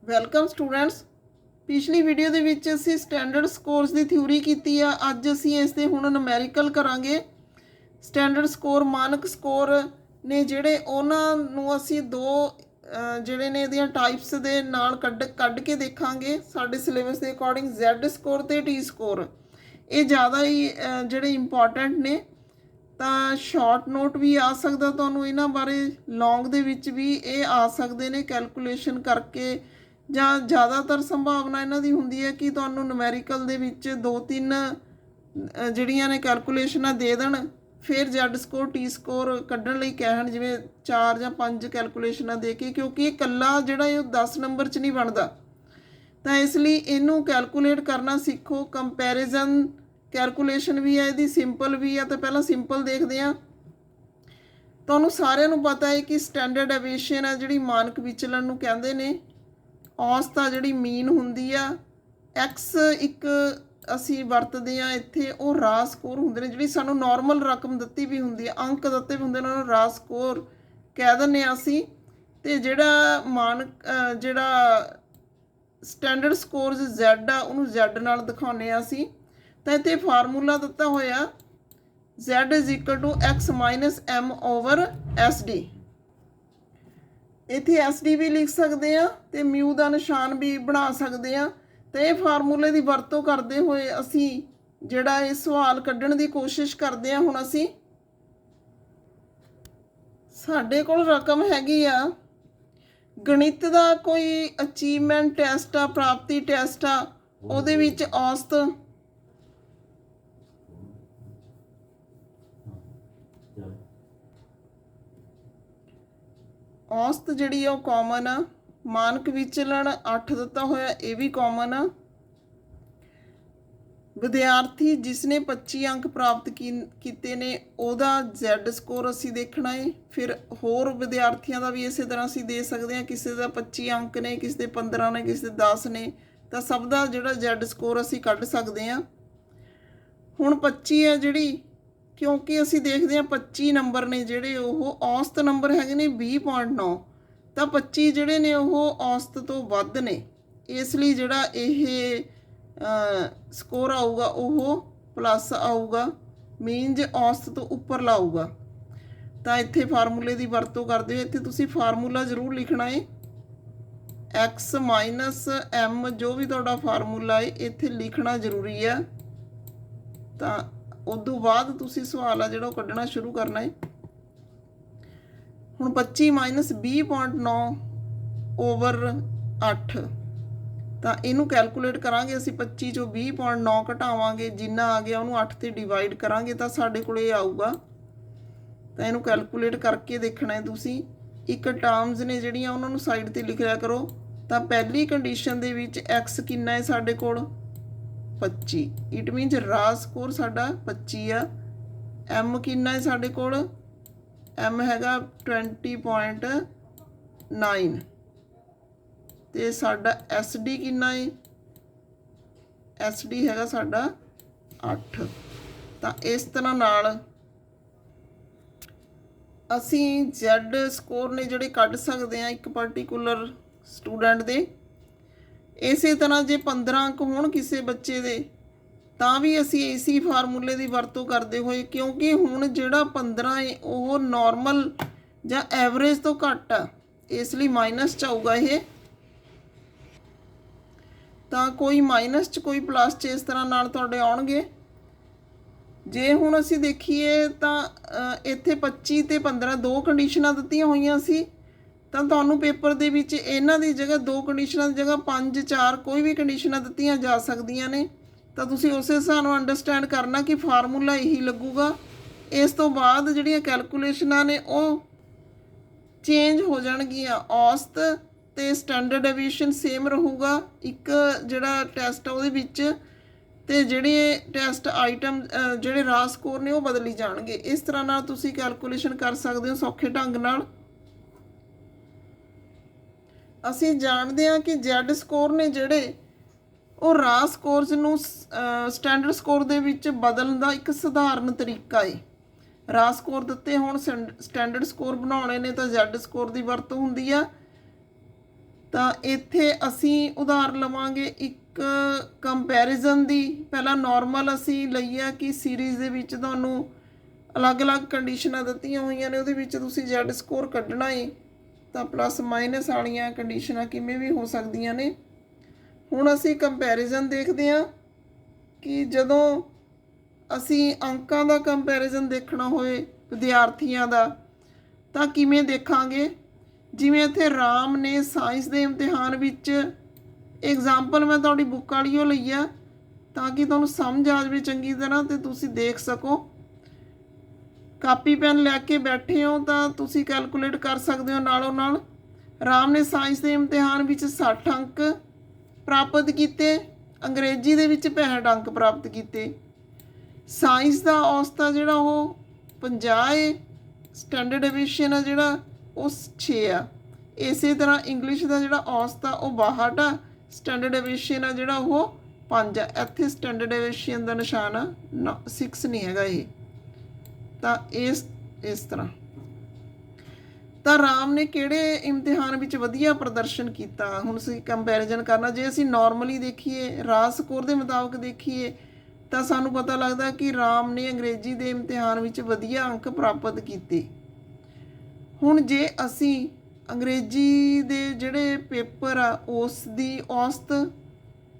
Welcome students. ਪਿਛਲੀ video ਦੇ ਵਿੱਚ ਅਸੀਂ ਸਟੈਂਡਰਡ ਸਕੋਰਸ ਦੀ ਥਿਊਰੀ ਕੀਤੀ ਆ। ਅੱਜ ਅਸੀਂ ਇਸ ਦੇ ਹੁਣ ਨੂਮੈਰੀਕਲ ਕਰਾਂਗੇ। ਸਟੈਂਡਰਡ ਸਕੋਰ ਮਾਨਕ ਸਕੋਰ ਨੇ ਜਿਹੜੇ ਉਹਨਾਂ ਨੂੰ ਅਸੀਂ ਦੋ ਜਿਹੜੇ ਨੇ ਇਹਦੀਆਂ ਟਾਈਪਸ ਦੇ ਨਾਲ ਕੱਢ ਕੇ ਦੇਖਾਂਗੇ। ਸਾਡੇ ਸਿਲੇਬਸ ਦੇ ਅਕੋਰਡਿੰਗ ਜ਼ੈਡ ਸਕੋਰ ਅਤੇ ਟੀ ਸਕੋਰ ਇਹ ਜ਼ਿਆਦਾ ਹੀ ਜਿਹੜੇ ਇੰਪੋਰਟੈਂਟ ਨੇ। ਤਾਂ ਸ਼ਾਰਟ ਨੋਟ ਵੀ ਆ ਸਕਦਾ ਤੁਹਾਨੂੰ ਇਹਨਾਂ ਬਾਰੇ, ਲੌਂਗ ਦੇ ਵਿੱਚ ਵੀ ਇਹ ਆ ਸਕਦੇ ਨੇ ਕੈਲਕੂਲੇਸ਼ਨ ਕਰਕੇ, ਜਾਂ ਜ਼ਿਆਦਾਤਰ ਸੰਭਾਵਨਾ ਇਹਨਾਂ ਦੀ ਹੁੰਦੀ ਹੈ ਕਿ ਤੁਹਾਨੂੰ ਨੂਮੈਰੀਕਲ ਦੇ ਵਿੱਚ 2-3 ਜਿਹੜੀਆਂ ਨੇ ਕੈਲਕੂਲੇਸ਼ਨਾਂ ਦੇ ਦੇਣ, ਫਿਰ ਜ਼ੈਡ ਸਕੋਰ ਟੀ ਸਕੋਰ ਕੱਢਣ ਲਈ ਕਹਿਣ, ਜਿਵੇਂ 4 ਜਾਂ 5 ਕੈਲਕੂਲੇਸ਼ਨਾਂ ਦੇ ਕੇ, ਕਿਉਂਕਿ ਇਹ ਇਕੱਲਾ ਜਿਹੜਾ ਇਹ 10 ਨੰਬਰ 'ਚ ਨਹੀਂ ਬਣਦਾ। ਤਾਂ ਇਸ ਲਈ ਇਹਨੂੰ ਕੈਲਕੂਲੇਟ ਕਰਨਾ ਸਿੱਖੋ। ਕੰਪੈਰੀਜ਼ਨ ਕੈਲਕੂਲੇਸ਼ਨ ਵੀ ਹੈ ਇਹਦੀ, ਸਿੰਪਲ ਵੀ ਆ। ਤਾਂ ਪਹਿਲਾਂ ਸਿੰਪਲ ਦੇਖਦੇ ਹਾਂ। ਤੁਹਾਨੂੰ ਸਾਰਿਆਂ ਨੂੰ ਪਤਾ ਹੈ ਕਿ ਸਟੈਂਡਰਡ ਡੇਵੀਏਸ਼ਨ ਹੈ ਜਿਹੜੀ ਮਾਨਕ ਵਿਚਲਨ ਨੂੰ ਕਹਿੰਦੇ ਨੇ। ਔਸਤ ਆ ਜਿਹੜੀ ਮੀਨ ਹੁੰਦੀ ਆ। ਐਕਸ ਇੱਕ ਅਸੀਂ ਵਰਤਦੇ ਹਾਂ ਇੱਥੇ, ਉਹ ਰਾਹ ਸਕੋਰ ਹੁੰਦੇ ਨੇ। ਜਿਹੜੀ ਸਾਨੂੰ ਨੋਰਮਲ ਰਕਮ ਦਿੱਤੀ ਵੀ ਹੁੰਦੀ ਹੈ, ਅੰਕ ਦਿੱਤੇ ਵੀ ਹੁੰਦੇ ਨੇ, ਉਹਨਾਂ ਨੂੰ ਰਾਹ ਸਕੋਰ ਕਹਿ ਦਿੰਦੇ ਹਾਂ ਅਸੀਂ। ਅਤੇ ਜਿਹੜਾ ਜਿਹੜਾ ਸਟੈਂਡਰਡ ਸਕੋਰਸ ਜ਼ੈਡ ਆ, ਉਹਨੂੰ ਜ਼ੈਡ ਨਾਲ ਦਿਖਾਉਂਦੇ ਹਾਂ ਅਸੀਂ। ਤਾਂ ਇੱਥੇ ਫਾਰਮੂਲਾ ਦਿੱਤਾ ਹੋਇਆ Z = X - M/SD। ਇੱਥੇ SD ਵੀ ਲਿਖ ਸਕਦੇ ਹਾਂ ਅਤੇ ਮਿਊ ਦਾ ਨਿਸ਼ਾਨ ਵੀ ਬਣਾ ਸਕਦੇ ਹਾਂ। ਅਤੇ ਇਹ ਫਾਰਮੂਲੇ ਦੀ ਵਰਤੋਂ ਕਰਦੇ ਹੋਏ ਅਸੀਂ ਜਿਹੜਾ ਇਹ ਸਵਾਲ ਕੱਢਣ ਦੀ ਕੋਸ਼ਿਸ਼ ਕਰਦੇ ਹਾਂ। ਹੁਣ ਅਸੀਂ ਸਾਡੇ ਕੋਲ ਰਕਮ ਹੈਗੀ ਆ, ਗਣਿਤ ਦਾ ਕੋਈ ਅਚੀਵਮੈਂਟ ਟੈਸਟ ਆ, ਪ੍ਰਾਪਤੀ ਟੈਸਟ ਆ, ਉਹਦੇ ਵਿੱਚ ਔਸਤ ਜਿਹੜੀ ਆ ਉਹ ਕਾਮਨ ਆ। ਮਾਨਕ ਵਿਚਲਨ 8 ਦਿੱਤਾ ਹੋਇਆ, ਇਹ ਵੀ ਕਾਮਨ ਆ। ਵਿਦਿਆਰਥੀ ਜਿਸਨੇ 25 ਅੰਕ ਪ੍ਰਾਪਤ ਕੀਤੇ ਨੇ ਉਹਦਾ ਜ਼ੈਡ ਸਕੋਰ ਅਸੀਂ ਦੇਖਣਾ ਹੈ। ਫਿਰ ਹੋਰ ਵਿਦਿਆਰਥੀਆਂ ਦਾ ਵੀ ਇਸੇ ਤਰ੍ਹਾਂ ਅਸੀਂ ਦੇ ਸਕਦੇ ਹਾਂ। ਕਿਸੇ ਦਾ 25 ਅੰਕ ਨੇ, ਕਿਸੇ ਦੇ 15 ਨੇ, ਕਿਸੇ ਦੇ 10 ਨੇ। ਤਾਂ ਸਭ ਦਾ ਜਿਹੜਾ ਜ਼ੈਡ ਸਕੋਰ ਅਸੀਂ ਕੱਢ ਸਕਦੇ ਹਾਂ। ਹੁਣ 25 ਹੈ ਜਿਹੜੀ, ਕਿਉਂਕਿ ਅਸੀਂ ਦੇਖਦੇ ਹਾਂ 25 ਨੰਬਰ ਨੇ ਜਿਹੜੇ ਉਹ ਔਸਤ ਨੰਬਰ ਹੈਗੇ ਨੇ 20.9। ਤਾਂ 25 ਜਿਹੜੇ ਨੇ ਉਹ ਔਸਤ ਤੋਂ ਵੱਧ ਨੇ, ਇਸ ਲਈ ਜਿਹੜਾ ਇਹ ਸਕੋਰ ਆਊਗਾ ਉਹ ਪਲੱਸ ਆਊਗਾ, ਮੀਨਜ਼ ਔਸਤ ਤੋਂ ਉੱਪਰ ਲਾਊਗਾ। ਤਾਂ ਇੱਥੇ ਫਾਰਮੂਲੇ ਦੀ ਵਰਤੋਂ ਕਰਦੇ ਹੋ। ਇੱਥੇ ਤੁਸੀਂ ਫਾਰਮੂਲਾ ਜ਼ਰੂਰ ਲਿਖਣਾ ਹੈ, X - M ਜੋ ਵੀ ਤੁਹਾਡਾ ਫਾਰਮੂਲਾ ਹੈ ਇੱਥੇ ਲਿਖਣਾ ਜ਼ਰੂਰੀ ਆ। ਤਾਂ ਉਦੋਂ ਬਾਅਦ ਤੁਸੀਂ ਸਵਾਲ ਆ ਜਿਹੜਾ ਉਹ ਕੱਢਣਾ ਸ਼ੁਰੂ ਕਰਨਾ ਹੈ। ਹੁਣ 25 - 20.9 / 8, ਤਾਂ ਇਹਨੂੰ ਕੈਲਕੂਲੇਟ ਕਰਾਂਗੇ ਅਸੀਂ। 25 ਚੋਂ 20.9 ਘਟਾਵਾਂਗੇ, ਜਿੰਨਾ ਆ ਗਿਆ ਉਹਨੂੰ 8 'ਤੇ ਡਿਵਾਈਡ ਕਰਾਂਗੇ ਤਾਂ ਸਾਡੇ ਕੋਲ ਇਹ ਆਊਗਾ। ਤਾਂ ਇਹਨੂੰ ਕੈਲਕੂਲੇਟ ਕਰਕੇ ਦੇਖਣਾ ਹੈ ਤੁਸੀਂ। ਇੱਕ ਟਰਮਸ ਨੇ ਜਿਹੜੀਆਂ ਉਹਨਾਂ ਨੂੰ ਸਾਈਡ 'ਤੇ ਲਿਖ ਲਿਆ ਕਰੋ। ਤਾਂ ਪਹਿਲੀ ਕੰਡੀਸ਼ਨ ਦੇ ਵਿੱਚ x ਕਿੰਨਾ ਹੈ ਸਾਡੇ ਕੋਲ 25, ਇਟ ਮੀਨਸ ਰਾਹ ਸਕੋਰ ਸਾਡਾ 25 ਆ। m ਕਿੰਨਾ ਹੈ ਸਾਡੇ ਕੋਲ, m ਹੈਗਾ 20.9 ਅਤੇ ਸਾਡਾ SD ਕਿੰਨਾ ਹੈ, SD ਹੈਗਾ ਸਾਡਾ 8। ਤਾਂ ਇਸ ਤਰ੍ਹਾਂ ਨਾਲ ਅਸੀਂ ਜ਼ੈਡ ਸਕੋਰ ਨੇ ਜਿਹੜੇ ਕੱਢ ਸਕਦੇ ਹਾਂ ਇੱਕ ਪਾਰਟੀਕੂਲਰ ਸਟੂਡੈਂਟ ਦੇ। ਇਸੇ ਤਰ੍ਹਾਂ ਜੇ 15 ਅੰਕ ਹੋਣ ਕਿਸੇ ਬੱਚੇ ਦੇ, ਤਾਂ ਵੀ ਅਸੀਂ ਇਸੇ ਫਾਰਮੂਲੇ ਦੀ ਵਰਤੋਂ ਕਰਦੇ ਹੋਏ, ਕਿਉਂਕਿ ਹੁਣ ਜਿਹੜਾ 15 ਹੈ ਉਹ ਨੋਰਮਲ ਜਾਂ ਐਵਰੇਜ ਤੋਂ ਘੱਟ ਆ, ਇਸ ਲਈ ਮਾਈਨਸ 'ਚ ਆਊਗਾ ਇਹ। ਤਾਂ ਕੋਈ ਮਾਈਨਸ 'ਚ ਕੋਈ ਪਲੱਸ 'ਚ ਇਸ ਤਰ੍ਹਾਂ ਨਾਲ ਤੁਹਾਡੇ ਆਉਣਗੇ। ਜੇ ਹੁਣ ਅਸੀਂ ਦੇਖੀਏ ਤਾਂ ਇੱਥੇ 25 ਅਤੇ 15 ਦੋ ਕੰਡੀਸ਼ਨਾਂ ਦਿੱਤੀਆਂ ਹੋਈਆਂ ਸੀ। ਤਾਂ ਤੁਹਾਨੂੰ ਪੇਪਰ ਦੇ ਵਿੱਚ ਇਹਨਾਂ ਦੀ ਜਗ੍ਹਾ, ਦੋ ਕੰਡੀਸ਼ਨਾਂ ਦੀ ਜਗ੍ਹਾ 5, 4 ਕੋਈ ਵੀ ਕੰਡੀਸ਼ਨਾਂ ਦਿੱਤੀਆਂ ਜਾ ਸਕਦੀਆਂ ਨੇ। ਤਾਂ ਤੁਸੀਂ ਉਸੇ ਹਿਸਾਬ ਨਾਲ ਅੰਡਰਸਟੈਂਡ ਕਰਨਾ ਕਿ ਫਾਰਮੂਲਾ ਇਹੀ ਲੱਗੂਗਾ। ਇਸ ਤੋਂ ਬਾਅਦ ਜਿਹੜੀਆਂ ਕੈਲਕੂਲੇਸ਼ਨਾਂ ਨੇ ਉਹ ਚੇਂਜ ਹੋ ਜਾਣਗੀਆਂ। ਔਸਤ ਅਤੇ ਸਟੈਂਡਰਡ ਡੇਵੀਏਸ਼ਨ ਸੇਮ ਰਹੂਗਾ ਇੱਕ ਜਿਹੜਾ ਟੈਸਟ ਆ ਉਹਦੇ ਵਿੱਚ, ਅਤੇ ਜਿਹੜੇ ਟੈਸਟ ਆਈਟਮ ਜਿਹੜੇ ਰਾਹ ਸਕੋਰ ਨੇ ਉਹ ਬਦਲੀ ਜਾਣਗੇ। ਇਸ ਤਰ੍ਹਾਂ ਨਾਲ ਤੁਸੀਂ ਕੈਲਕੂਲੇਸ਼ਨ ਕਰ ਸਕਦੇ ਹੋ ਸੌਖੇ ਢੰਗ ਨਾਲ। ਅਸੀਂ ਜਾਣਦੇ ਹਾਂ ਕਿ ਜ਼ੈਡ ਸਕੋਰ ਨੇ ਜਿਹੜੇ ਉਹ ਰਾਹ ਸਕੋਰਸ ਨੂੰ ਸਟੈਂਡਰਡ ਸਕੋਰ ਦੇ ਵਿੱਚ ਬਦਲਣ ਦਾ ਇੱਕ ਸਧਾਰਨ ਤਰੀਕਾ ਹੈ। ਰਾਹ ਸਕੋਰ ਦਿੱਤੇ ਹੋਣ, ਸਟੈਂਡਰਡ ਸਕੋਰ ਬਣਾਉਣੇ ਨੇ, ਤਾਂ ਜ਼ੈਡ ਸਕੋਰ ਦੀ ਵਰਤੋਂ ਹੁੰਦੀ ਆ। ਤਾਂ ਇੱਥੇ ਅਸੀਂ ਉਦਾਹਰਨ ਲਵਾਂਗੇ ਇੱਕ ਕੰਪੈਰੀਜ਼ਨ ਦੀ। ਪਹਿਲਾਂ ਨਾਰਮਲ ਅਸੀਂ ਲਈ ਆ ਕਿ ਸੀਰੀਜ਼ ਦੇ ਵਿੱਚ ਤੁਹਾਨੂੰ ਅਲੱਗ-ਅਲੱਗ ਕੰਡੀਸ਼ਨਾਂ ਦਿੱਤੀਆਂ ਹੋਈਆਂ ਨੇ, ਉਹਦੇ ਵਿੱਚ ਤੁਸੀਂ Z ਸਕੋਰ ਕੱਢਣਾ ਹੈ। ਤਾਂ ਪਲੱਸ ਮਾਈਨਸ ਵਾਲੀਆਂ ਕੰਡੀਸ਼ਨਾਂ ਕਿਵੇਂ ਵੀ ਹੋ ਸਕਦੀਆਂ ਨੇ। ਹੁਣ ਅਸੀਂ ਕੰਪੈਰੀਜ਼ਨ ਦੇਖਦੇ ਹਾਂ ਕਿ ਜਦੋਂ ਅਸੀਂ ਅੰਕਾਂ ਦਾ ਕੰਪੈਰੀਜ਼ਨ ਦੇਖਣਾ ਹੋਏ ਵਿਦਿਆਰਥੀਆਂ ਦਾ ਤਾਂ ਕਿਵੇਂ ਦੇਖਾਂਗੇ। ਜਿਵੇਂ ਇੱਥੇ ਰਾਮ ਨੇ ਸਾਇੰਸ ਦੇ ਇਮਤਿਹਾਨ ਵਿੱਚ, ਐਗਜ਼ਾਮਪਲ ਮੈਂ ਤੁਹਾਡੀ ਬੁੱਕ ਵਾਲੀਓ ਲਈ ਆ ਤਾਂ ਕਿ ਤੁਹਾਨੂੰ ਸਮਝ ਆ ਜਾਵੇ ਚੰਗੀ ਤਰ੍ਹਾਂ ਅਤੇ ਤੁਸੀਂ ਦੇਖ ਸਕੋ। ਕਾਪੀ ਪੈਨ ਲੈ ਕੇ ਬੈਠੇ ਹੋ ਤਾਂ ਤੁਸੀਂ ਕੈਲਕੂਲੇਟ ਕਰ ਸਕਦੇ ਹੋ ਨਾਲੋਂ ਨਾਲ। ਰਾਮ ਨੇ ਸਾਇੰਸ ਦੇ ਇਮਤਿਹਾਨ ਵਿੱਚ 60 ਅੰਕ ਪ੍ਰਾਪਤ ਕੀਤੇ, ਅੰਗਰੇਜ਼ੀ ਦੇ ਵਿੱਚ 65 ਅੰਕ ਪ੍ਰਾਪਤ ਕੀਤੇ। ਸਾਇੰਸ ਦਾ ਔਸਤ ਆ ਜਿਹੜਾ ਉਹ 50 ਹੈ, ਸਟੈਂਡਰਡ ਡਿਵੀਜ਼ਨ ਆ ਜਿਹੜਾ ਉਹ 6 ਆ। ਇਸੇ ਤਰ੍ਹਾਂ ਇੰਗਲਿਸ਼ ਦਾ ਜਿਹੜਾ ਔਸਤ ਆ ਉਹ 62 ਆ, ਸਟੈਂਡਰਡ ਡਿਵੀਜ਼ਨ ਆ ਜਿਹੜਾ ਉਹ 5 ਆ। ਇੱਥੇ ਸਟੈਂਡਰਡ ਡਿਵੀਜ਼ਨ ਦਾ ਨਿਸ਼ਾਨ ਆ 6 ਨਹੀਂ ਹੈਗਾ ਇਹ। ਤਾਂ ਇਸ ਤਰ੍ਹਾਂ ਤਾਂ ਰਾਮ ਨੇ ਕਿਹੜੇ ਇਮਤਿਹਾਨ ਵਿੱਚ ਵਧੀਆ ਪ੍ਰਦਰਸ਼ਨ ਕੀਤਾ। ਹੁਣ ਅਸੀਂ ਕੰਪੈਰੀਜ਼ਨ ਕਰਨਾ। ਜੇ ਅਸੀਂ ਨਾਰਮਲੀ ਦੇਖੀਏ, ਰਾਜ ਸਕੋਰ ਦੇ ਮੁਤਾਬਕ ਦੇਖੀਏ ਤਾਂ ਸਾਨੂੰ ਪਤਾ ਲੱਗਦਾ ਕਿ ਰਾਮ ਨੇ ਅੰਗਰੇਜ਼ੀ ਦੇ ਇਮਤਿਹਾਨ ਵਿੱਚ ਵਧੀਆ ਅੰਕ ਪ੍ਰਾਪਤ ਕੀਤੇ। ਹੁਣ ਜੇ ਅਸੀਂ ਅੰਗਰੇਜ਼ੀ ਦੇ ਜਿਹੜੇ ਪੇਪਰ ਆ ਉਸ ਦੀ ਔਸਤ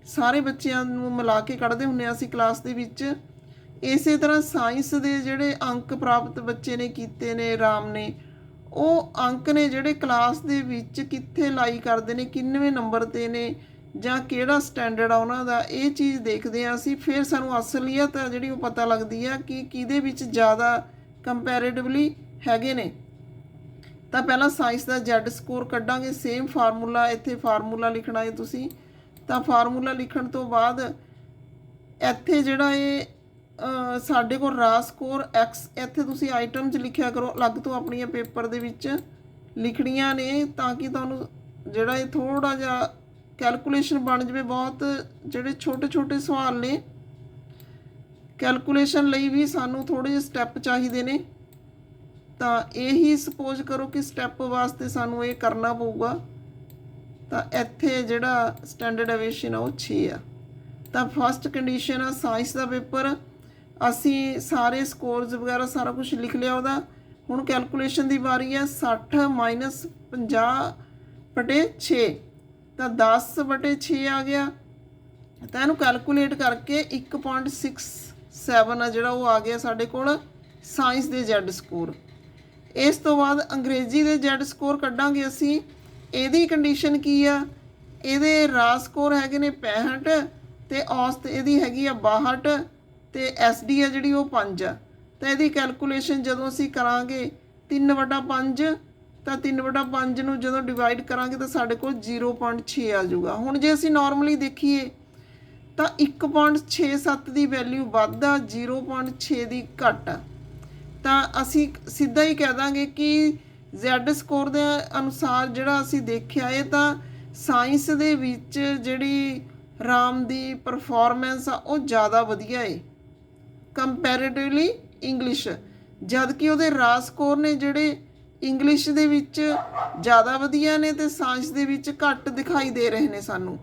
ਸਾਰੇ ਬੱਚਿਆਂ ਨੂੰ ਮਿਲਾ ਕੇ ਕੱਢਦੇ ਹੁੰਦੇ ਹਾਂ ਅਸੀਂ ਕਲਾਸ ਦੇ ਵਿੱਚ, ਇਸੇ ਤਰ੍ਹਾਂ ਸਾਇੰਸ ਦੇ ਜਿਹੜੇ ਅੰਕ ਪ੍ਰਾਪਤ ਬੱਚੇ ਨੇ ਕੀਤੇ ਨੇ ਰਾਮ ਨੇ, ਉਹ ਅੰਕ ਨੇ ਜਿਹੜੇ ਕਲਾਸ ਦੇ ਵਿੱਚ ਕਿੱਥੇ ਲਾਈ ਕਰਦੇ ਨੇ, ਕਿੰਨਵੇਂ ਨੰਬਰ 'ਤੇ ਨੇ ਜਾਂ ਕਿਹੜਾ ਸਟੈਂਡਰਡ ਆ ਉਹਨਾਂ ਦਾ, ਇਹ ਚੀਜ਼ ਦੇਖਦੇ ਹਾਂ ਅਸੀਂ। ਫਿਰ ਸਾਨੂੰ ਅਸਲੀਅਤ ਆ ਜਿਹੜੀ ਉਹ ਪਤਾ ਲੱਗਦੀ ਆ ਕਿ ਕਿਹਦੇ ਵਿੱਚ ਜ਼ਿਆਦਾ ਕੰਪੈਰੇਟਿਵਲੀ ਹੈਗੇ ਨੇ। ਤਾਂ ਪਹਿਲਾਂ ਸਾਇੰਸ ਦਾ Z ਸਕੋਰ ਕੱਢਾਂਗੇ। ਸੇਮ ਫਾਰਮੂਲਾ, ਇੱਥੇ ਫਾਰਮੂਲਾ ਲਿਖਣਾ ਹੈ ਤੁਸੀਂ। ਤਾਂ ਫਾਰਮੂਲਾ ਲਿਖਣ ਤੋਂ ਬਾਅਦ ਇੱਥੇ ਜਿਹੜਾ ਇਹ ਸਾਡੇ ਕੋਲ ਰਾਜ ਸਕੋਰ X, ਇੱਥੇ ਤੁਸੀਂ ਆਈਟਮ 'ਚ ਲਿਖਿਆ ਕਰੋ ਅਲੱਗ ਤੋਂ ਆਪਣੀਆਂ ਪੇਪਰ ਦੇ ਵਿੱਚ ਲਿਖਣੀਆਂ ਨੇ ਤਾਂ ਕਿ ਤੁਹਾਨੂੰ ਜਿਹੜਾ ਇਹ ਥੋੜ੍ਹਾ ਜਿਹਾ ਕੈਲਕੂਲੇਸ਼ਨ ਬਣ ਜਾਵੇ। ਬਹੁਤ ਜਿਹੜੇ ਛੋਟੇ ਛੋਟੇ ਸਵਾਲ ਨੇ, ਕੈਲਕੂਲੇਸ਼ਨ ਲਈ ਵੀ ਸਾਨੂੰ ਥੋੜ੍ਹੇ ਜਿਹੇ ਸਟੈਪ ਚਾਹੀਦੇ ਨੇ। ਤਾਂ ਇਹੀ ਸਪੋਜ਼ ਕਰੋ ਕਿ ਸਟੈਪ ਵਾਸਤੇ ਸਾਨੂੰ ਇਹ ਕਰਨਾ ਪਊਗਾ। ਤਾਂ ਇੱਥੇ ਜਿਹੜਾ ਸਟੈਂਡਰਡ ਡਿਵੀਜ਼ਨ ਆ ਉਹ 6 ਆ। ਤਾਂ ਫਸਟ ਕੰਡੀਸ਼ਨ ਆ ਸਾਇੰਸ ਦਾ ਪੇਪਰ, ਅਸੀਂ ਸਾਰੇ ਸਕੋਰਸ ਵਗੈਰਾ ਸਾਰਾ ਕੁਝ ਲਿਖ ਲਿਆ ਉਹਦਾ। ਹੁਣ ਕੈਲਕੂਲੇਸ਼ਨ ਦੀ ਵਾਰੀ ਆ। 60 ਮਾਈਨਸ 50/6, ਤਾਂ 10/6 ਆ ਗਿਆ। ਤਾਂ ਇਹਨੂੰ ਕੈਲਕੂਲੇਟ ਕਰਕੇ 1.67 ਆ ਜਿਹੜਾ ਉਹ ਆ ਗਿਆ ਸਾਡੇ ਕੋਲ ਸਾਇੰਸ ਦੇ Z ਸਕੋਰ। ਇਸ ਤੋਂ ਬਾਅਦ ਅੰਗਰੇਜ਼ੀ ਦੇ Z ਸਕੋਰ ਕੱਢਾਂਗੇ ਅਸੀਂ। ਇਹਦੀ ਕੰਡੀਸ਼ਨ ਕੀ ਆ, ਇਹਦੇ ਰਾਜ ਸਕੋਰ ਹੈਗੇ ਨੇ 65 ਅਤੇ ਔਸਤ ਇਹਦੀ ਹੈਗੀ ਆ 62 ਅਤੇ SD ਆ ਜਿਹੜੀ ਉਹ 5 ਆ। ਤਾਂ ਇਹਦੀ ਕੈਲਕੂਲੇਸ਼ਨ ਜਦੋਂ ਅਸੀਂ ਕਰਾਂਗੇ 3/5, ਤਾਂ 3/5 ਨੂੰ ਜਦੋਂ ਡਿਵਾਈਡ ਕਰਾਂਗੇ ਤਾਂ ਸਾਡੇ ਕੋਲ 0.6 ਆ ਜਾਊਗਾ। ਹੁਣ ਜੇ ਅਸੀਂ ਨਾਰਮਲੀ ਦੇਖੀਏ ਤਾਂ 1.67 ਦੀ ਵੈਲਿਊ ਵੱਧ ਆ, 0.6 ਦੀ ਘੱਟ ਆ। ਤਾਂ ਅਸੀਂ ਸਿੱਧਾ ਹੀ ਕਹਿ ਦਾਂਗੇ ਕਿ Z ਸਕੋਰ ਦੇ ਅਨੁਸਾਰ ਜਿਹੜਾ ਅਸੀਂ ਦੇਖਿਆ ਇਹ ਤਾਂ ਸਾਇੰਸ ਦੇ ਵਿੱਚ ਜਿਹੜੀ ਰਾਮ ਦੀ ਪਰਫਾਰਮੈਂਸ ਆ ਉਹ ਜ਼ਿਆਦਾ ਵਧੀਆ ਹੈ ਕੰਪੈਰੇਟਿਵਲੀ ਇੰਗਲਿਸ਼, ਜਦ ਕਿ ਉਹਦੇ ਰਾਜ ਸਕੋਰ ਨੇ ਜਿਹੜੇ ਇੰਗਲਿਸ਼ ਦੇ ਵਿੱਚ ਜ਼ਿਆਦਾ ਵਧੀਆ ਨੇ ਅਤੇ ਸਾਇੰਸ ਦੇ ਵਿੱਚ ਘੱਟ ਦਿਖਾਈ ਦੇ ਰਹੇ ਨੇ ਸਾਨੂੰ।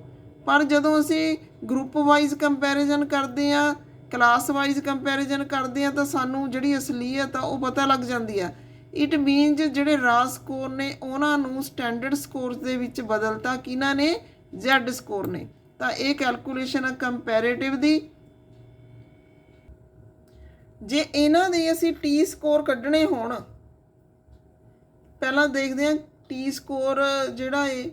ਪਰ ਜਦੋਂ ਅਸੀਂ ਗਰੁੱਪ ਵਾਈਜ਼ ਕੰਪੈਰੀਜ਼ਨ ਕਰਦੇ ਹਾਂ, ਕਲਾਸ ਵਾਈਜ਼ ਕੰਪੈਰੀਜ਼ਨ ਕਰਦੇ ਹਾਂ ਤਾਂ ਸਾਨੂੰ ਜਿਹੜੀ ਅਸਲੀਅਤ ਆ ਉਹ ਪਤਾ ਲੱਗ ਜਾਂਦੀ ਆ। ਇਟ ਮੀਨਜ਼ ਜਿਹੜੇ ਰਾਜ ਸਕੋਰ ਨੇ ਉਹਨਾਂ ਨੂੰ ਸਟੈਂਡਰਡ ਸਕੋਰਸ ਦੇ ਵਿੱਚ ਬਦਲਤਾ ਕਿਹਨਾਂ ਨੇ, Z ਸਕੋਰ ਨੇ। ਤਾਂ ਇਹ ਕੈਲਕੂਲੇਸ਼ਨ ਆ ਕੰਪੈਰੇਟਿਵ ਦੀ। ਜੇ ਇਹਨਾਂ ਦੇ ਅਸੀਂ T ਸਕੋਰ ਕੱਢਣੇ ਹੋਣ, ਪਹਿਲਾਂ ਦੇਖਦੇ ਹਾਂ T ਸਕੋਰ ਜਿਹੜਾ ਏ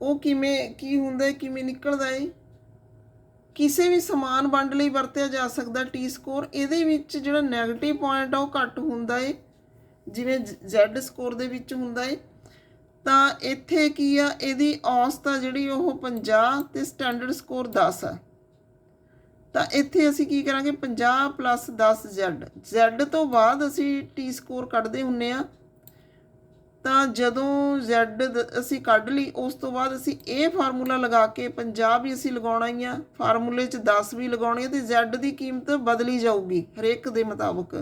ਉਹ ਕੀ ਹੁੰਦਾ, ਕਿਵੇਂ ਨਿਕਲਦਾ ਏ। ਕਿਸੇ ਵੀ ਸਮਾਨ ਵੰਡ ਲਈ ਵਰਤਿਆ ਜਾ ਸਕਦਾ T ਸਕੋਰ। ਇਹਦੇ ਵਿੱਚ ਜਿਹੜਾ ਨੈਗੇਟਿਵ ਪੁਆਇੰਟ ਆ ਉਹ ਘੱਟ ਹੁੰਦਾ ਏ ਜਿਵੇਂ Z ਸਕੋਰ ਦੇ ਵਿੱਚ ਹੁੰਦਾ ਏ। ਤਾਂ ਇੱਥੇ ਕੀ ਆ, ਇਹਦੀ ਔਸਤ ਆ ਜਿਹੜੀ ਉਹ 50 ਅਤੇ ਸਟੈਂਡਰਡ ਸਕੋਰ 10 ਆ। ਤਾਂ ਇੱਥੇ ਅਸੀਂ ਕੀ ਕਰਾਂਗੇ 50 + 10 Z ਤੋਂ ਬਾਅਦ ਅਸੀਂ T ਸਕੋਰ ਕੱਢਦੇ ਹੁੰਦੇ ਹਾਂ। ਤਾਂ ਜਦੋਂ Z ਅਸੀਂ ਕੱਢ ਲਈ ਉਸ ਤੋਂ ਬਾਅਦ ਅਸੀਂ ਇਹ ਫਾਰਮੂਲਾ ਲਗਾ ਕੇ 50 ਵੀ ਅਸੀਂ ਲਗਾਉਣਾ ਹੀ ਆ, ਫਾਰਮੂਲੇ 'ਚ 10 ਵੀ ਲਗਾਉਣੀ ਅਤੇ Z ਦੀ ਕੀਮਤ ਬਦਲੀ ਜਾਊਗੀ ਹਰੇਕ ਦੇ ਮੁਤਾਬਕ।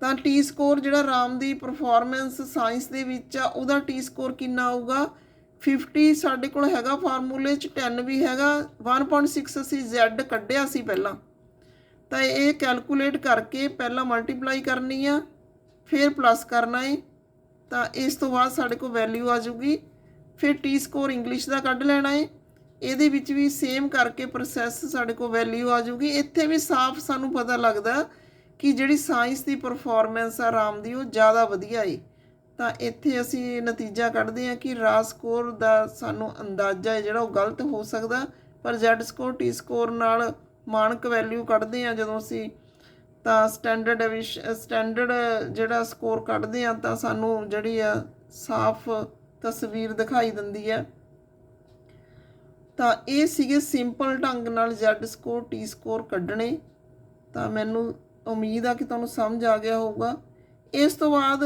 ਤਾਂ ਟੀ ਸਕੋਰ ਜਿਹੜਾ ਰਾਮ ਦੀ ਪਰਫਾਰਮੈਂਸ ਸਾਇੰਸ ਦੇ ਵਿੱਚ ਆ ਉਹਦਾ ਟੀ ਸਕੋਰ ਕਿੰਨਾ ਆਊਗਾ 50। ਸਾਡੇ ਕੋਲ ਹੈਗਾ ਫਾਰਮੂਲੇ 'ਚ 10 ਵੀ ਹੈਗਾ। 1.6 ਅਸੀਂ Z ਕੱਢਿਆ ਸੀ ਪਹਿਲਾਂ, ਤਾਂ ਇਹ ਕੈਲਕੂਲੇਟ ਕਰਕੇ ਪਹਿਲਾਂ ਮਲਟੀਪਲਾਈ ਕਰਨੀ ਆ, ਫਿਰ ਪਲੱਸ ਕਰਨਾ ਹੈ। ਤਾਂ ਇਸ ਤੋਂ ਬਾਅਦ ਸਾਡੇ ਕੋਲ ਵੈਲਿਊ ਆ ਜਾਊਗੀ। ਫਿਰ ਟੀ ਸਕੋਰ ਇੰਗਲਿਸ਼ ਦਾ ਕੱਢ ਲੈਣਾ ਹੈ, ਇਹਦੇ ਵਿੱਚ ਵੀ ਸੇਮ ਕਰਕੇ ਪ੍ਰੋਸੈਸ ਸਾਡੇ ਕੋਲ ਵੈਲਿਊ ਆ ਜਾਊਗੀ। ਇੱਥੇ ਵੀ ਸਾਫ਼ ਸਾਨੂੰ ਪਤਾ ਲੱਗਦਾ ਕਿ ਜਿਹੜੀ ਸਾਇੰਸ ਦੀ ਪਰਫਾਰਮੈਂਸ ਆ ਰਾਮ ਦੀ ਉਹ ਜ਼ਿਆਦਾ ਵਧੀਆ ਹੈ। ਤਾਂ ਇੱਥੇ ਅਸੀਂ ਨਤੀਜਾ ਕੱਢਦੇ ਹਾਂ ਕਿ ਰਾ ਸਕੋਰ ਦਾ ਸਾਨੂੰ ਅੰਦਾਜ਼ਾ ਹੈ ਜਿਹੜਾ ਉਹ ਗਲਤ ਹੋ ਸਕਦਾ, ਪਰ Z ਸਕੋਰ ਟੀ ਸਕੋਰ ਨਾਲ ਮਾਨਕ ਵੈਲਿਊ ਕੱਢਦੇ ਹਾਂ ਜਦੋਂ ਅਸੀਂ, ਤਾਂ ਸਟੈਂਡਰਡ ਜਿਹੜਾ ਸਕੋਰ ਕੱਢਦੇ ਹਾਂ ਤਾਂ ਸਾਨੂੰ ਜਿਹੜੀ ਆ ਸਾਫ਼ ਤਸਵੀਰ ਦਿਖਾਈ ਦਿੰਦੀ ਹੈ। ਤਾਂ ਇਹ ਸੀਗੇ ਸਿੰਪਲ ਢੰਗ ਨਾਲ Z ਸਕੋਰ ਟੀ ਸਕੋਰ ਕੱਢਣੇ। ਤਾਂ ਮੈਨੂੰ ਉਮੀਦ ਆ ਕਿ ਤੁਹਾਨੂੰ ਸਮਝ ਆ ਗਿਆ ਹੋਊਗਾ। ਇਸ ਤੋਂ ਬਾਅਦ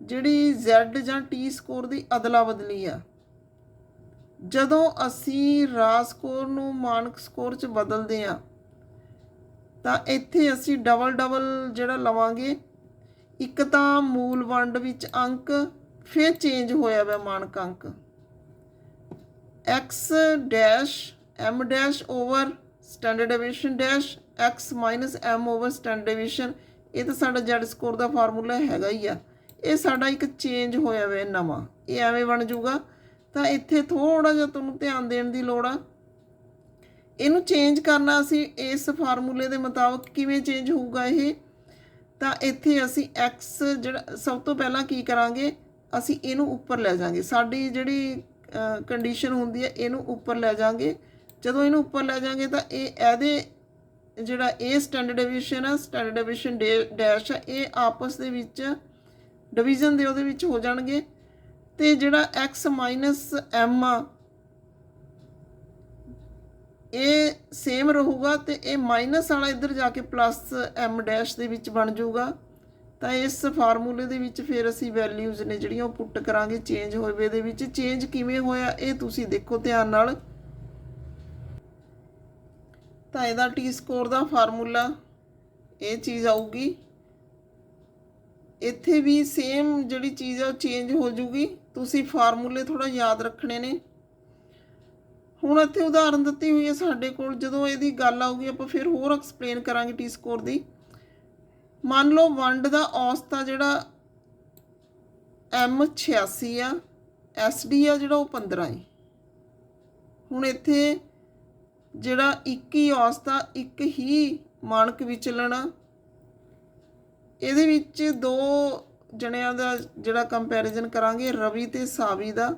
ਜਿਹੜੀ Z ਜਾਂ ਟੀ ਸਕੋਰ ਦੀ ਅਦਲਾ ਬਦਲੀ ਆ, ਜਦੋਂ ਅਸੀਂ ਰਾ ਸਕੋਰ ਨੂੰ ਮਾਨਕ ਸਕੋਰ 'ਚ ਬਦਲਦੇ ਹਾਂ ਤਾਂ ਇੱਥੇ ਅਸੀਂ ਡਬਲ ਜਿਹੜਾ ਲਵਾਂਗੇ। ਇੱਕ ਤਾਂ ਮੂਲ ਵੰਡ ਵਿੱਚ ਅੰਕ, ਫਿਰ ਚੇਂਜ ਹੋਇਆ ਵਾ ਮਾਨਕ ਅੰਕ x dash m dash over standard deviation dash x minus m over standard deviation. ਇਹ ਤਾਂ ਸਾਡਾ Z ਸਕੋਰ ਦਾ ਫਾਰਮੂਲਾ ਹੈਗਾ ਹੀ ਆ। ਇਹ ਸਾਡਾ ਇੱਕ ਚੇਂਜ ਹੋਇਆ ਵਾ ਨਵਾਂ, ਇਹ ਐਵੇਂ ਬਣ ਜਾਊਗਾ। ਤਾਂ ਇੱਥੇ ਥੋੜ੍ਹਾ ਜਿਹਾ ਤੁਹਾਨੂੰ ਧਿਆਨ ਦੇਣ ਦੀ ਲੋੜ ਆ। ਇਹਨੂੰ ਚੇਂਜ ਕਰਨਾ ਅਸੀਂ ਇਸ ਫਾਰਮੂਲੇ ਦੇ ਮੁਤਾਬਕ ਕਿਵੇਂ ਚੇਂਜ ਹੋਊਗਾ ਇਹ, ਤਾਂ ਇੱਥੇ ਅਸੀਂ x ਜਿਹੜਾ ਸਭ ਤੋਂ ਪਹਿਲਾਂ ਕੀ ਕਰਾਂਗੇ, ਅਸੀਂ ਇਹਨੂੰ ਉੱਪਰ ਲੈ ਜਾਵਾਂਗੇ। ਸਾਡੀ ਜਿਹੜੀ ਕੰਡੀਸ਼ਨ ਹੁੰਦੀ ਹੈ ਇਹਨੂੰ ਉੱਪਰ ਲੈ ਜਾਵਾਂਗੇ। ਜਦੋਂ ਇਹਨੂੰ ਉੱਪਰ ਲੈ ਜਾਵਾਂਗੇ ਤਾਂ ਇਹਦੇ ਜਿਹੜਾ ਇਹ ਸਟੈਂਡਰਡ ਡੇਵੀਏਸ਼ਨ ਆ, ਸਟੈਂਡਰਡ ਡੇਵੀਏਸ਼ਨ ਡੈਸ਼ ਆ, ਇਹ ਆਪਸ ਦੇ ਵਿੱਚ ਡਿਵੀਜ਼ਨ ਦੇ ਉਹਦੇ ਵਿੱਚ ਹੋ ਜਾਣਗੇ। ਅਤੇ ਜਿਹੜਾ x ਮਾਈਨਸ m ਆ ਇਹ ਸੇਮ ਰਹੂਗਾ, ਅਤੇ ਇਹ ਮਾਈਨਸ ਵਾਲਾ ਇੱਧਰ ਜਾ ਕੇ ਪਲੱਸ m ਡੈਸ਼ ਦੇ ਵਿੱਚ ਬਣ ਜਾਊਗਾ। ਤਾਂ ਇਸ ਫਾਰਮੂਲੇ ਦੇ ਵਿੱਚ ਫਿਰ ਅਸੀਂ ਵੈਲਿਊਜ਼ ਨੇ ਜਿਹੜੀਆਂ ਉਹ ਪੁੱਟ ਕਰਾਂਗੇ ਚੇਂਜ ਹੋਏ ਵੇ ਦੇ ਵਿੱਚ। ਚੇਂਜ ਕਿਵੇਂ ਹੋਇਆ ਇਹ ਤੁਸੀਂ ਦੇਖੋ ਧਿਆਨ ਨਾਲ। ਤਾਂ ਇਹਦਾ ਟੀ ਸਕੋਰ ਦਾ ਫਾਰਮੂਲਾ ਇਹ ਚੀਜ਼ ਆਊਗੀ। ਇੱਥੇ ਵੀ ਸੇਮ ਜਿਹੜੀ ਚੀਜ਼ ਆ ਉਹ ਚੇਂਜ ਹੋ ਜੂਗੀ। ਤੁਸੀਂ ਫਾਰਮੂਲੇ ਥੋੜ੍ਹਾ ਯਾਦ ਰੱਖਣੇ ਨੇ। ਹੁਣ ਇੱਥੇ ਉਦਾਹਰਨ ਦਿੱਤੀ ਹੋਈ ਹੈ ਸਾਡੇ ਕੋਲ, ਜਦੋਂ ਇਹਦੀ ਗੱਲ ਆਊਗੀ ਆਪਾਂ ਫਿਰ ਹੋਰ ਐਕਸਪਲੇਨ ਕਰਾਂਗੇ ਟੀ ਸਕੋਰ ਦੀ। ਮੰਨ ਲਓ ਵੰਡ ਦਾ ਔਸਤ ਆ ਜਿਹੜਾ M 86 ਆ, SD ਆ ਜਿਹੜਾ ਉਹ 15 ਹੈ। ਹੁਣ ਇੱਥੇ ਜਿਹੜਾ ਇੱਕ ਹੀ ਔਸਤ ਆ, ਇੱਕ ਹੀ ਮਾਨਕ ਵਿਚਲਣ ਆ, ਇਹਦੇ ਵਿੱਚ ਦੋ ਜਣਿਆਂ ਦਾ ਜਿਹੜਾ ਕੰਪੈਰੀਜ਼ਨ ਕਰਾਂਗੇ, ਰਵੀ ਅਤੇ ਸਾਵੀ ਦਾ।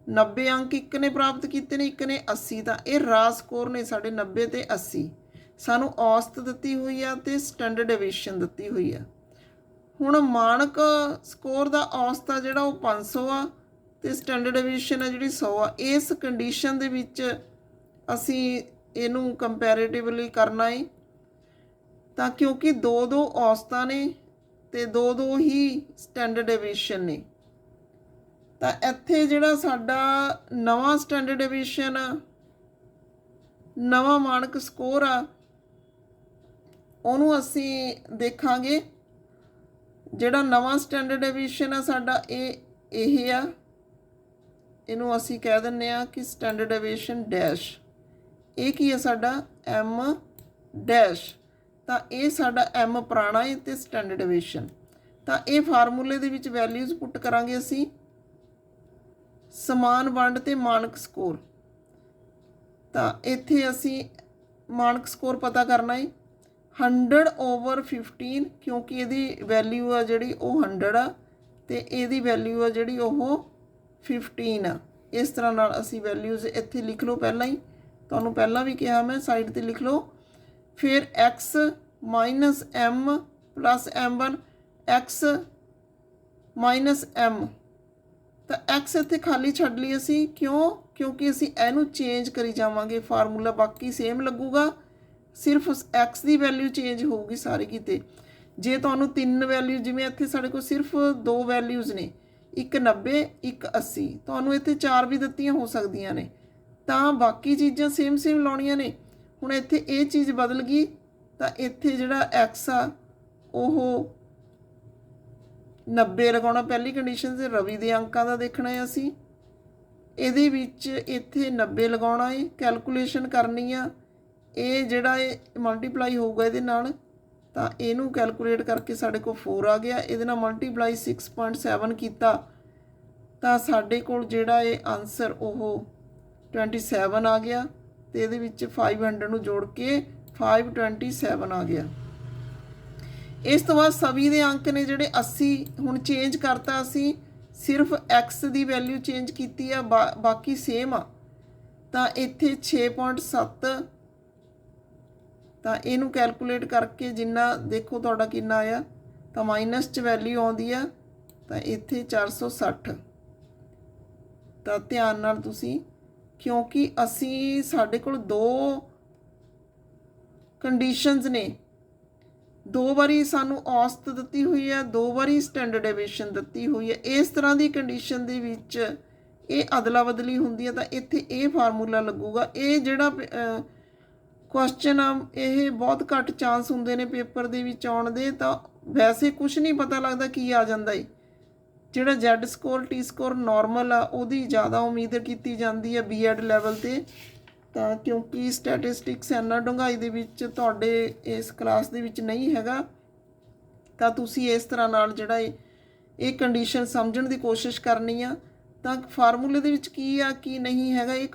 90 ਅੰਕ ਇੱਕ ਨੇ ਪ੍ਰਾਪਤ ਕੀਤੇ ਨੇ, ਇੱਕ ਨੇ 80। ਤਾਂ ਇਹ ਰਾ ਸਕੋਰ ਨੇ ਸਾਡੇ 90 ਅਤੇ 80। ਸਾਨੂੰ ਔਸਤ ਦਿੱਤੀ ਹੋਈ ਆ ਅਤੇ ਸਟੈਂਡਰਡ ਡੇਵੀਏਸ਼ਨ ਦਿੱਤੀ ਹੋਈ ਆ। ਹੁਣ ਮਾਨਕ ਸਕੋਰ ਦਾ ਔਸਤ ਆ ਜਿਹੜਾ ਉਹ 500 ਆ ਅਤੇ ਸਟੈਂਡਰਡ ਡੇਵੀਏਸ਼ਨ ਆ ਜਿਹੜੀ 100 ਆ। ਇਸ ਕੰਡੀਸ਼ਨ ਦੇ ਵਿੱਚ ਅਸੀਂ ਇਹਨੂੰ ਕੰਪੈਰੇਟਿਵਲੀ ਕਰਨਾ ਹੈ। ਤਾਂ ਕਿਉਂਕਿ ਦੋ ਔਸਤਾਂ ਨੇ ਅਤੇ ਦੋ ਹੀ ਸਟੈਂਡਰਡ ਡੇਵੀਏਸ਼ਨ ਨੇ, ਤਾਂ ਇੱਥੇ ਜਿਹੜਾ ਸਾਡਾ ਨਵਾਂ ਸਟੈਂਡਰਡ ਡੇਵੀਏਸ਼ਨ ਆ, ਨਵਾਂ ਮਾਨਕ ਸਕੋਰ ਆ, ਉਹਨੂੰ ਅਸੀਂ ਦੇਖਾਂਗੇ। ਜਿਹੜਾ ਨਵਾਂ ਸਟੈਂਡਰਡ ਡੇਵੀਏਸ਼ਨ ਆ ਸਾਡਾ ਇਹ ਆ, ਇਹਨੂੰ ਅਸੀਂ ਕਹਿ ਦਿੰਦੇ ਹਾਂ ਕਿ ਸਟੈਂਡਰਡ ਡੇਵੀਏਸ਼ਨ ਡੈਸ਼। ਇਹ ਕੀ ਹੈ ਸਾਡਾ M ਡੈਸ਼। ਤਾਂ ਇਹ ਸਾਡਾ M ਪੁਰਾਣਾ ਹੈ ਅਤੇ ਸਟੈਂਡਰਡ ਡੇਵੀਏਸ਼ਨ। ਤਾਂ ਇਹ ਫਾਰਮੂਲੇ ਦੇ ਵਿੱਚ ਵੈਲਿਊਜ਼ ਪੁੱਟ ਕਰਾਂਗੇ ਅਸੀਂ, ਸਮਾਨ ਵੰਡ ਅਤੇ ਮਾਨਕ ਸਕੋਰ। ਤਾਂ ਇੱਥੇ ਅਸੀਂ ਮਾਨਕ ਸਕੋਰ ਪਤਾ ਕਰਨਾ ਹੈ 100 ਓਵਰ 15, ਕਿਉਂਕਿ ਇਹਦੀ ਵੈਲਿਊ ਆ ਜਿਹੜੀ ਉਹ 100 ਆ ਅਤੇ ਇਹਦੀ ਵੈਲਿਊ ਆ ਜਿਹੜੀ ਉਹ 15 ਆ। ਇਸ ਤਰ੍ਹਾਂ ਨਾਲ ਅਸੀਂ ਵੈਲਿਊਜ਼ ਇੱਥੇ ਲਿਖ ਲਓ। ਪਹਿਲਾਂ ਹੀ ਤੁਹਾਨੂੰ ਪਹਿਲਾਂ ਵੀ ਕਿਹਾ ਮੈਂ, ਸਾਈਡ 'ਤੇ ਲਿਖ ਲਓ। ਫਿਰ x minus m plus m1 x minus m। ਤਾਂ x ਇੱਥੇ ਖਾਲੀ ਛੱਡ ਲਈ ਅਸੀਂ, ਕਿਉਂਕਿ ਅਸੀਂ ਇਹਨੂੰ ਚੇਂਜ ਕਰੀ ਜਾਵਾਂਗੇ। ਫਾਰਮੂਲਾ ਬਾਕੀ ਸੇਮ ਲੱਗੂਗਾ, ਸਿਰਫ x ਦੀ ਵੈਲਿਊ ਚੇਂਜ ਹੋਊਗੀ ਸਾਰੀ ਕਿਤੇ। ਜੇ ਤੁਹਾਨੂੰ 3 ਵੈਲਿਊ, ਜਿਵੇਂ ਇੱਥੇ ਸਾਡੇ ਕੋਲ ਸਿਰਫ 2 ਵੈਲਿਊਜ਼ ਨੇ, ਇੱਕ 90 ਇੱਕ 80, ਤੁਹਾਨੂੰ ਇੱਥੇ 4 ਵੀ ਦਿੱਤੀਆਂ ਹੋ ਸਕਦੀਆਂ ਨੇ, ਤਾਂ ਬਾਕੀ ਚੀਜ਼ਾਂ ਸੇਮ ਲਾਉਣੀਆਂ ਨੇ। ਹੁਣ ਇੱਥੇ ਇਹ ਚੀਜ਼ ਬਦਲ ਗਈ, ਤਾਂ ਇੱਥੇ ਜਿਹੜਾ x ਆ ਉਹ 90 ਲਗਾਉਣਾ ਪਹਿਲੀ ਕੰਡੀਸ਼ਨ ਤੇ ਰਵੀ ਦੇ ਅੰਕਾਂ ਦਾ ਦੇਖਣਾ ਹੈ ਅਸੀਂ। ਇਹਦੇ ਵਿੱਚ ਇੱਥੇ 90 ਲਗਾਉਣਾ ਹੈ, ਕੈਲਕੂਲੇਸ਼ਨ ਕਰਨੀ ਆ। ਇਹ ਜਿਹੜਾ ਇਹ ਮਲਟੀਪਲਾਈ ਹੋਊਗਾ ਇਹਦੇ ਨਾਲ, ਤਾਂ ਇਹਨੂੰ ਕੈਲਕੂਲੇਟ ਕਰਕੇ ਸਾਡੇ ਕੋਲ 4 ਆ ਗਿਆ। ਇਹਦੇ ਨਾਲ ਮਲਟੀਪਲਾਈ 6.7 ਕੀਤਾ ਤਾਂ ਸਾਡੇ ਕੋਲ ਜਿਹੜਾ ਇਹ ਆਨਸਰ ਉਹ 27 ਆ ਗਿਆ। ਅਤੇ ਇਹਦੇ ਵਿੱਚ 500 ਨੂੰ ਜੋੜ ਕੇ 527 ਆ ਗਿਆ। ਇਸ ਤੋਂ ਬਾਅਦ ਸਵੀ ਦੇ ਅੰਕ ਨੇ ਜਿਹੜੇ 80 ਹੁਣ ਚੇਂਜ ਕਰਤਾ ਅਸੀਂ, ਸਿਰਫ x ਦੀ ਵੈਲਿਊ ਚੇਂਜ ਕੀਤੀ ਆ, ਬਾਕੀ ਸੇਮ ਆ। ਤਾਂ ਇੱਥੇ 6.7, ਤਾਂ ਇਹਨੂੰ ਕੈਲਕੂਲੇਟ ਕਰਕੇ ਜਿੰਨਾ ਦੇਖੋ ਤੁਹਾਡਾ ਕਿੰਨਾ ਆਇਆ, ਤਾਂ ਮਾਈਨਸ 'ਚ ਵੈਲਿਊ ਆਉਂਦੀ ਆ, ਤਾਂ ਇੱਥੇ 460। ਤਾਂ ਧਿਆਨ ਨਾਲ ਤੁਸੀਂ, ਕਿਉਂਕਿ ਅਸੀਂ ਸਾਡੇ ਕੋਲ 2 ਕੰਡੀਸ਼ਨਸ ਨੇ, 2 ਵਾਰੀ ਸਾਨੂੰ ਔਸਤ ਦਿੱਤੀ ਹੋਈ ਹੈ, 2 ਵਾਰੀ ਸਟੈਂਡਰਡ ਡੇਵੀਏਸ਼ਨ ਦਿੱਤੀ ਹੋਈ ਹੈ। ਇਸ ਤਰ੍ਹਾਂ ਦੀ ਕੰਡੀਸ਼ਨ ਦੇ ਵਿੱਚ ਇਹ ਅਦਲਾ ਬਦਲੀ ਹੁੰਦੀ ਹੈ, ਤਾਂ ਇੱਥੇ ਇਹ ਫਾਰਮੂਲਾ ਲੱਗੂਗਾ। ਇਹ ਜਿਹੜਾ ਕੁਐਸਚਨ ਆ ਇਹ ਬਹੁਤ ਘੱਟ ਚਾਂਸ ਹੁੰਦੇ ਨੇ ਪੇਪਰ ਦੇ ਵਿੱਚ ਆਉਣ ਦੇ, ਤਾਂ ਵੈਸੇ ਕੁਛ ਨਹੀਂ ਪਤਾ ਲੱਗਦਾ ਕੀ ਆ ਜਾਂਦਾ ਹੈ। ਜਿਹੜਾ Z score T score normal ਆ ਉਹਦੀ ਜ਼ਿਆਦਾ ਉਮੀਦ ਕੀਤੀ ਜਾਂਦੀ ਹੈ B.Ed ਲੈਵਲ 'ਤੇ, ਤਾਂ ਕਿਉਂਕਿ ਸਟੈਟਿਸਟਿਕਸ ਇੰਨਾ ਡੂੰਘਾਈ ਦੇ ਵਿੱਚ ਤੁਹਾਡੇ ਇਸ ਕਲਾਸ ਦੇ ਵਿੱਚ ਨਹੀਂ ਹੈਗਾ, ਤਾਂ ਤੁਸੀਂ ਇਸ ਤਰ੍ਹਾਂ ਨਾਲ ਜਿਹੜਾ ਇਹ ਕੰਡੀਸ਼ਨ ਸਮਝਣ ਦੀ ਕੋਸ਼ਿਸ਼ ਕਰਨੀ ਆ। ਤਾਂ ਫਾਰਮੂਲੇ ਦੇ ਵਿੱਚ ਕੀ ਆ ਕੀ ਨਹੀਂ ਹੈਗਾ ਇਹ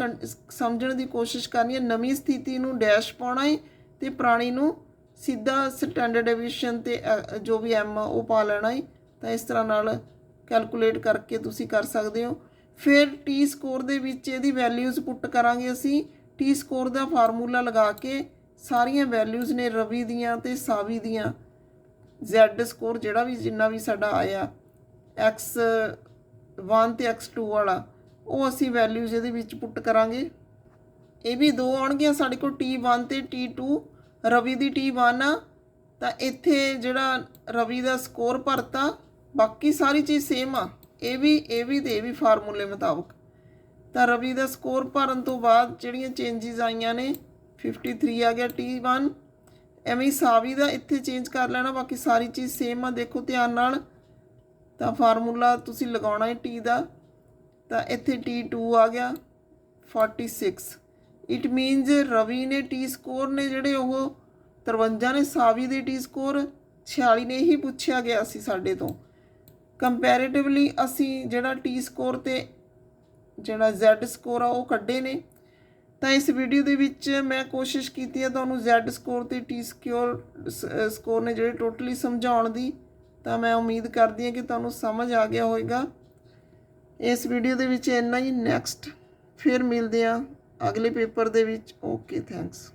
ਸਮਝਣ ਦੀ ਕੋਸ਼ਿਸ਼ ਕਰਨੀ ਹੈ। ਨਵੀਂ ਸਥਿਤੀ ਨੂੰ ਡੈਸ਼ ਪਾਉਣਾ ਹੈ ਅਤੇ ਪੁਰਾਣੀ ਨੂੰ ਸਿੱਧਾ ਸਟੈਂਡਰਡ ਡੇਵੀਏਸ਼ਨ 'ਤੇ ਜੋ ਵੀ M ਆ ਉਹ ਪਾ ਲੈਣਾ ਹੈ। ਤਾਂ ਇਸ ਤਰ੍ਹਾਂ ਨਾਲ ਕੈਲਕੂਲੇਟ ਕਰਕੇ ਤੁਸੀਂ ਕਰ ਸਕਦੇ ਹੋ। ਫਿਰ T ਸਕੋਰ ਦੇ ਵਿੱਚ ਇਹਦੀ ਵੈਲਿਊਜ਼ ਪੁੱਟ ਕਰਾਂਗੇ ਅਸੀਂ। T ਸਕੋਰ ਦਾ ਫਾਰਮੂਲਾ ਲਗਾ ਕੇ ਸਾਰੀਆਂ ਵੈਲਿਊਜ਼ ਨੇ ਰਵੀ ਦੀਆਂ ਅਤੇ ਸਾਵੀ ਦੀਆਂ, Z ਸਕੋਰ ਜਿਹੜਾ ਵੀ ਜਿੰਨਾ ਵੀ ਸਾਡਾ ਆਇਆ X1 ਅਤੇ X2 ਵਾਲਾ, ਉਹ ਅਸੀਂ ਵੈਲਿਊਜ਼ ਇਹਦੇ ਵਿੱਚ ਪੁੱਟ ਕਰਾਂਗੇ। ਇਹ ਵੀ 2 ਆਉਣਗੀਆਂ ਸਾਡੇ ਕੋਲ, T1 ਅਤੇ T2। ਰਵੀ ਦੀ T1 ਆ, ਤਾਂ ਇੱਥੇ ਜਿਹੜਾ ਰਵੀ ਦਾ ਸਕੋਰ ਭਰਤਾ, ਬਾਕੀ ਸਾਰੀ ਚੀਜ਼ ਸੇਮ ਆ। ਇਹ ਵੀ ਅਤੇ ਇਹ ਵੀ ਫਾਰਮੂਲੇ ਮੁਤਾਬਕ। ਤਾਂ ਰਵੀ ਦਾ ਸਕੋਰ ਭਰਨ ਤੋਂ ਬਾਅਦ ਜਿਹੜੀਆਂ ਚੇਂਜਿਸ ਆਈਆਂ ਨੇ 53 ਆ ਗਿਆ T1। ਐਵੇਂ ਹੀ ਸਾਵੀ ਦਾ ਇੱਥੇ ਚੇਂਜ ਕਰ ਲੈਣਾ, ਬਾਕੀ ਸਾਰੀ ਚੀਜ਼ ਸੇਮ ਆ। ਦੇਖੋ ਧਿਆਨ ਨਾਲ, ਤਾਂ ਫਾਰਮੂਲਾ ਤੁਸੀਂ ਲਗਾਉਣਾ ਹੈ T ਦਾ, ਤਾਂ ਇੱਥੇ T2 ਆ ਗਿਆ 46। ਇਟ ਮੀਨਜ਼ ਰਵੀ ਨੇ T ਸਕੋਰ ਨੇ ਜਿਹੜੇ ਉਹ 53 ਨੇ, ਸਾਵੀ ਦੇ T ਸਕੋਰ 46 ਨੇ। ਇਹੀ ਪੁੱਛਿਆ ਗਿਆ ਸੀ ਸਾਡੇ ਤੋਂ। ਕੰਪੈਰੇਟਿਵਲੀ ਅਸੀਂ ਜਿਹੜਾ T ਸਕੋਰ ਅਤੇ ਜਿਹੜਾ Z ਸਕੋਰ ਆ ਉਹ ਕੱਢੇ ਨੇ। ਤਾਂ ਇਸ ਵੀਡੀਓ ਦੇ ਵਿੱਚ ਮੈਂ ਕੋਸ਼ਿਸ਼ ਕੀਤੀ ਹੈ ਤੁਹਾਨੂੰ Z ਸਕੋਰ ਅਤੇ T ਸਕੋਰ ਨੇ ਜਿਹੜੇ ਟੋਟਲੀ ਸਮਝਾਉਣ ਦੀ। ਤਾਂ ਮੈਂ ਉਮੀਦ ਕਰਦੀ ਹਾਂ ਕਿ ਤੁਹਾਨੂੰ ਸਮਝ ਆ ਗਿਆ ਹੋਵੇਗਾ। ਇਸ ਵੀਡੀਓ ਦੇ ਵਿੱਚ ਇੰਨਾ ਹੀ। ਨੈਕਸਟ ਫਿਰ ਮਿਲਦੇ ਹਾਂ ਅਗਲੇ ਪੇਪਰ ਦੇ ਵਿੱਚ। Okay, thanks.